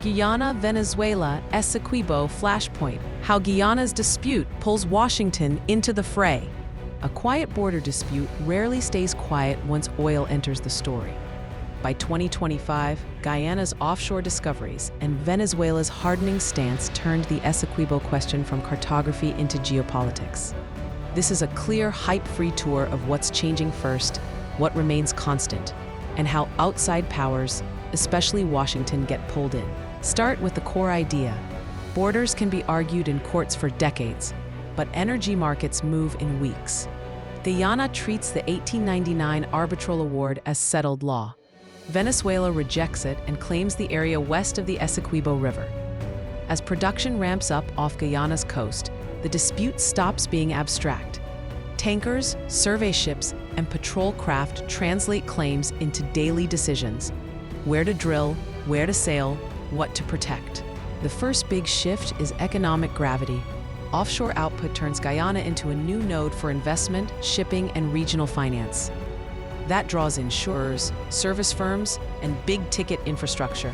Guyana Venezuela Essequibo Flashpoint: How Guyana's dispute pulls Washington into the fray. A quiet border dispute rarely stays quiet once oil enters the story. By 2025, Guyana's offshore discoveries and Venezuela's hardening stance turned the Essequibo question from cartography into geopolitics. This is a clear, hype-free tour of what's changing first, what remains constant, and how outside powers, especially Washington, get pulled in. Start with the core idea. Borders can be argued in courts for decades, but energy markets move in weeks. Guyana treats the 1899 arbitral award as settled law. Venezuela rejects it and claims the area west of the Essequibo River. As production ramps up off Guyana's coast, the dispute stops being abstract. Tankers, survey ships, and patrol craft translate claims into daily decisions: where to drill, where to sail, what to protect. The first big shift is economic gravity. Offshore output turns Guyana into a new node for investment, shipping, and regional finance. That draws insurers, service firms, and big-ticket infrastructure,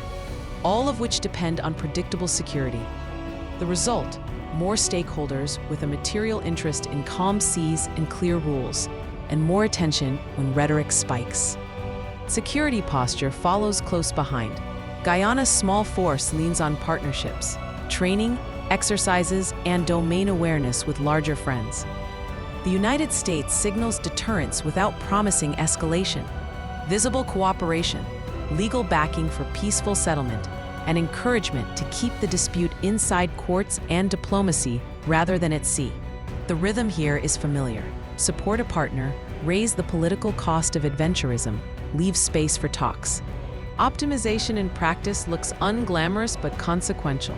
all of which depend on predictable security. The result: more stakeholders with a material interest in calm seas and clear rules, and more attention when rhetoric spikes. Security posture follows close behind. Guyana's small force leans on partnerships, training, exercises, and domain awareness with larger friends. The United States signals deterrence without promising escalation. Visible cooperation, legal backing for peaceful settlement, and encouragement to keep the dispute inside courts and diplomacy rather than at sea. The rhythm here is familiar. Support a partner, raise the political cost of adventurism, leave space for talks. Optimization in practice looks unglamorous but consequential.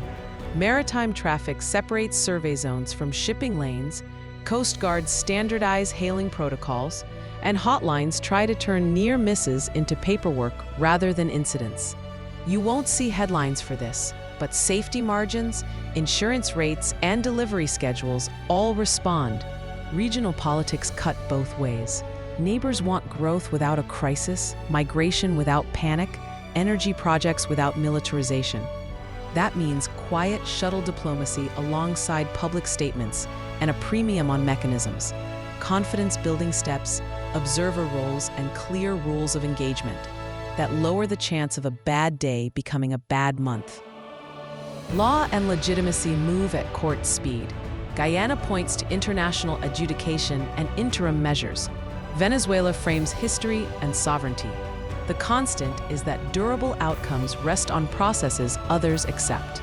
Maritime traffic separates survey zones from shipping lanes, Coast Guards standardize hailing protocols, and hotlines try to turn near misses into paperwork rather than incidents. You won't see headlines for this, but safety margins, insurance rates, and delivery schedules all respond. Regional politics cut both ways. Neighbors want growth without a crisis, migration without panic, energy projects without militarization. That means quiet shuttle diplomacy alongside public statements and a premium on mechanisms, confidence-building steps, observer roles, and clear rules of engagement that lower the chance of a bad day becoming a bad month. Law and legitimacy move at court speed. Guyana points to international adjudication and interim measures. Venezuela frames history and sovereignty. The constant is that durable outcomes rest on processes others accept.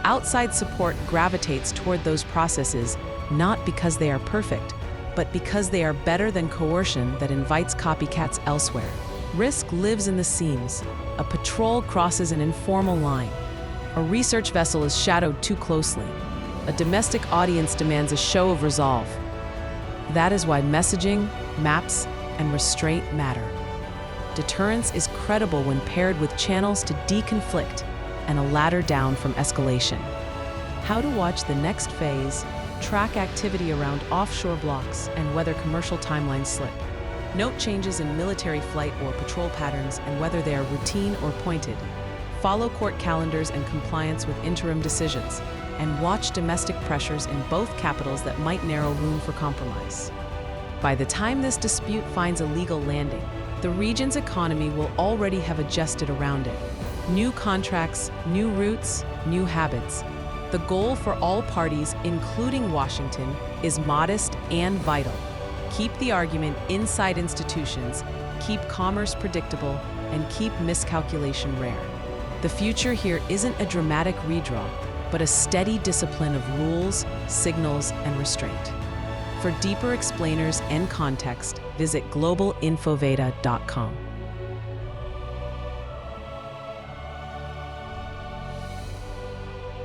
Outside support gravitates toward those processes not because they are perfect, but because they are better than coercion that invites copycats elsewhere. Risk lives in the seams. A patrol crosses an informal line. A research vessel is shadowed too closely. A domestic audience demands a show of resolve. That is why messaging, maps, and restraint matter. Deterrence is credible when paired with channels to deconflict and a ladder down from escalation. How to watch the next phase, track activity around offshore blocks, and whether commercial timelines slip. Note changes in military flight or patrol patterns and whether they are routine or pointed. Follow court calendars and compliance with interim decisions, and watch domestic pressures in both capitals that might narrow room for compromise. By the time this dispute finds a legal landing, the region's economy will already have adjusted around it. New contracts, new routes, new habits. The goal for all parties, including Washington, is modest and vital. Keep the argument inside institutions, keep commerce predictable, and keep miscalculation rare. The future here isn't a dramatic redraw, but a steady discipline of rules, signals, and restraint. For deeper explainers and context, visit globalinfoveda.com.